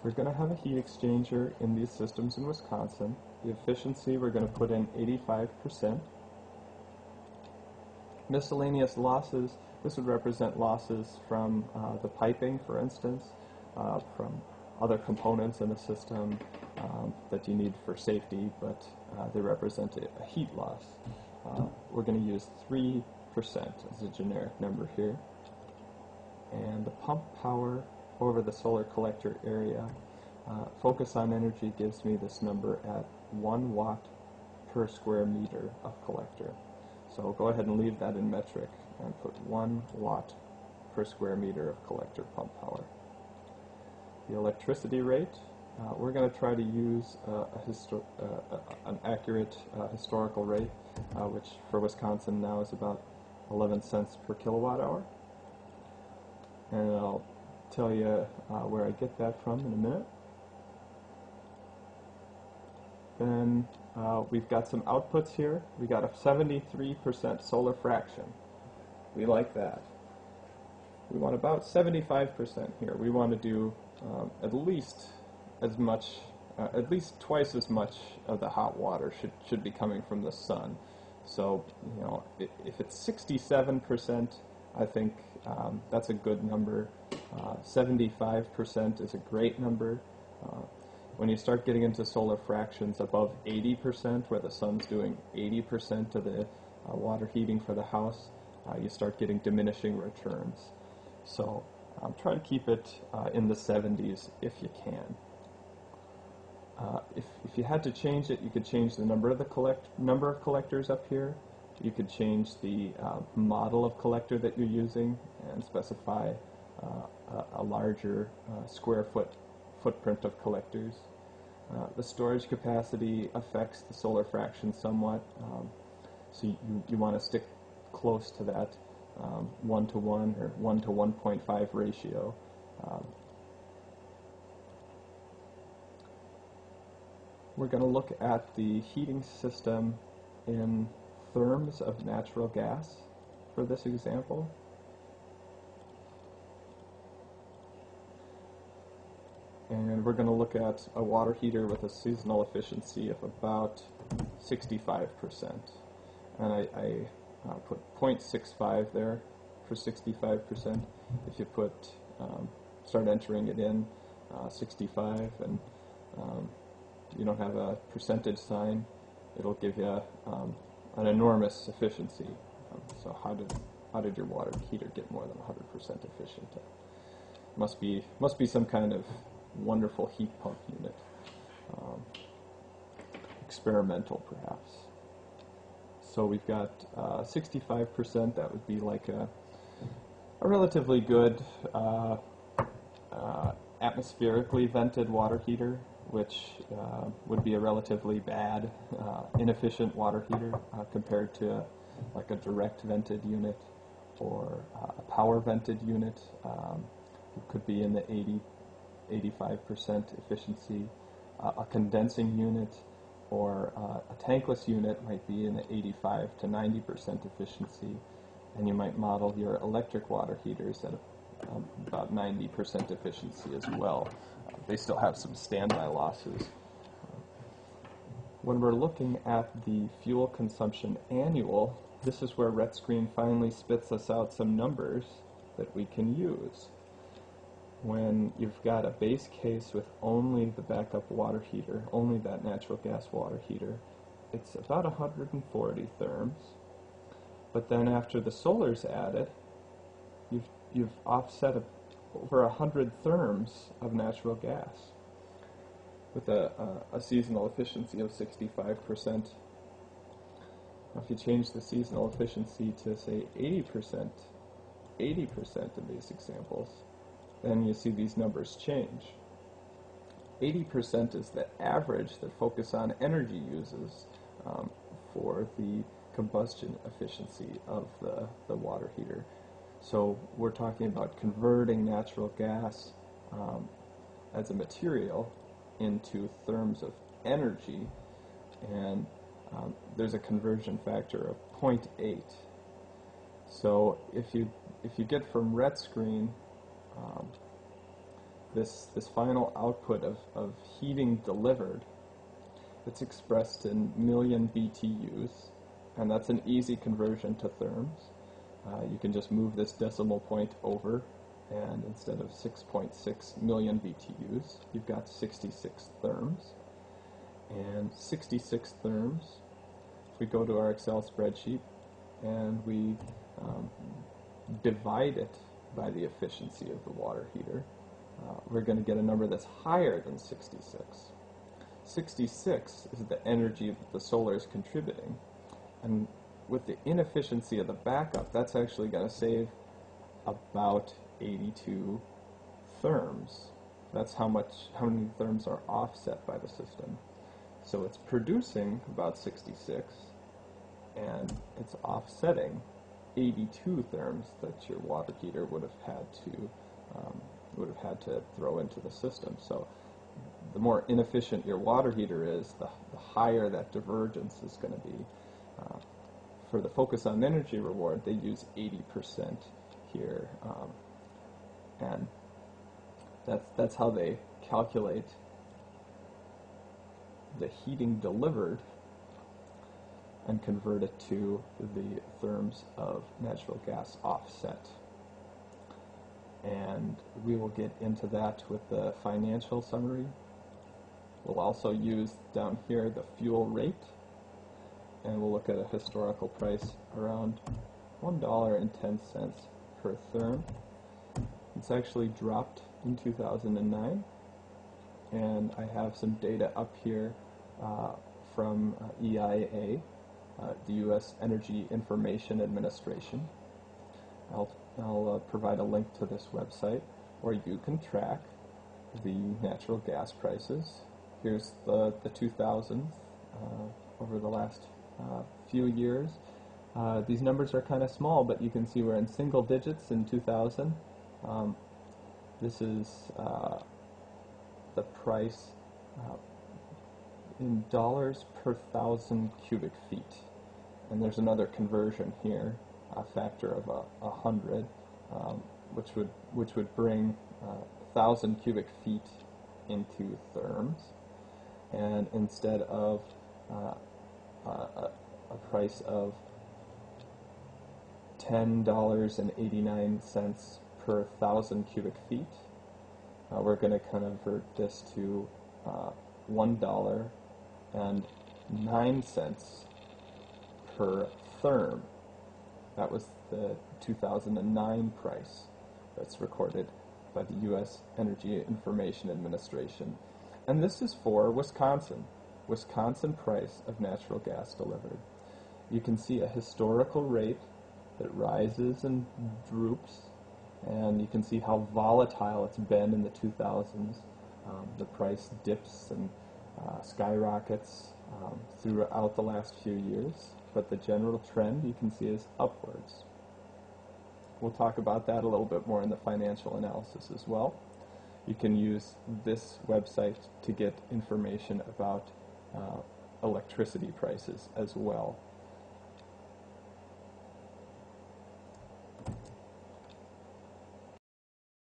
We're going to have a heat exchanger in these systems in Wisconsin. The efficiency we're going to put in 85%. Miscellaneous losses, this would represent losses from the piping, for instance, from other components in the system that you need for safety, but they represent a heat loss. We're going to use 3% as a generic number here. And the pump power over the solar collector area, focus on energy gives me this number at 1 watt per square meter of collector. So go ahead and leave that in metric and put 1 watt per square meter of collector pump power. The electricity rate, we're going to try to use an accurate historical rate, which for Wisconsin now is about 11 cents per kilowatt hour. And I'll tell you where I get that from in a minute. Then we've got some outputs here. We got a 73% solar fraction. We like that. We want about 75% here. We want to do at least as much, at least twice as much of the hot water should be coming from the sun. So, you know, if it's 67%, I think that's a good number. 75% is a great number. When you start getting into solar fractions above 80%, where the sun's doing 80% of the water heating for the house, you start getting diminishing returns. So try to keep it in the 70s if you can. If you had to change it, you could change the number of collectors up here. You could change the model of collector that you're using and specify a larger square footprint of collectors. The storage capacity affects the solar fraction somewhat, so you want to stick close to that 1-to-1 or 1-to-1.5 ratio. We're going to look at the heating system in therms of natural gas for this example. And we're going to look at a water heater with a seasonal efficiency of about 65%. And I put 0.65 there for 65%. If you put, start entering it in 65 and you don't have a percentage sign, it'll give you an enormous efficiency. So how did your water heater get more than 100% efficient? Must be some kind of wonderful heat pump unit, experimental perhaps. So we've got 65%. That would be like a relatively good atmospherically vented water heater, which would be a relatively bad, inefficient water heater compared to like a direct vented unit or a power vented unit. It could be in the 85% efficiency. A condensing unit or a tankless unit might be in the 85 to 90% efficiency, and you might model your electric water heaters at about 90% efficiency as well. They still have some standby losses. When we're looking at the fuel consumption annual, this is where RETScreen finally spits us out some numbers that we can use. When you've got a base case with only the backup water heater, only that natural gas water heater, it's about 140 therms. But then after the solar's added, you've offset over 100 therms of natural gas with a seasonal efficiency of 65%. Now if you change the seasonal efficiency to say 80% in these examples, then you see these numbers change. 80% is the average that Focus on Energy uses for the combustion efficiency of the water heater. So we're talking about converting natural gas as a material into therms of energy, and there's a conversion factor of 0.8. So if you get from RETScreen this final output of heating delivered, it's expressed in million BTUs, and that's an easy conversion to therms. You can just move this decimal point over, and instead of 6.6 million BTUs, you've got 66 therms. And 66 therms, if we go to our Excel spreadsheet and we divide it by the efficiency of the water heater, we're going to get a number that's higher than 66. 66 is the energy that the solar is contributing, and with the inefficiency of the backup, that's actually going to save about 82 therms. That's how many therms are offset by the system. So it's producing about 66, and it's offsetting 82 therms that your water heater would have had to throw into the system. So the more inefficient your water heater is, the higher that divergence is going to be. For the focus on energy reward, they use 80% here, and that's how they calculate the heating delivered and convert it to the therms of natural gas offset. And we will get into that with the financial summary. We'll also use down here the fuel rate, and we'll look at a historical price around $1.10 per therm. It's actually dropped in 2009, and I have some data up here from EIA, the U.S. Energy Information Administration. I'll provide a link to this website where you can track the natural gas prices. Here's the 2000s over the last few years. These numbers are kind of small, but you can see we're in single digits in 2000. This is the price in dollars per 1,000 cubic feet. And there's another conversion here, a factor of 100, which would bring 1,000 cubic feet into therms. And instead of a price of $10.89 per 1,000 cubic feet, we're going to convert this to $1.09 per therm. That was the 2009 price that's recorded by the U.S. Energy Information Administration. And this is for Wisconsin price of natural gas delivered. You can see a historical rate that rises and droops, and you can see how volatile it's been in the 2000s. The price dips and skyrockets throughout the last few years, but the general trend you can see is upwards. We'll talk about that a little bit more in the financial analysis as well. You can use this website to get information about electricity prices as well.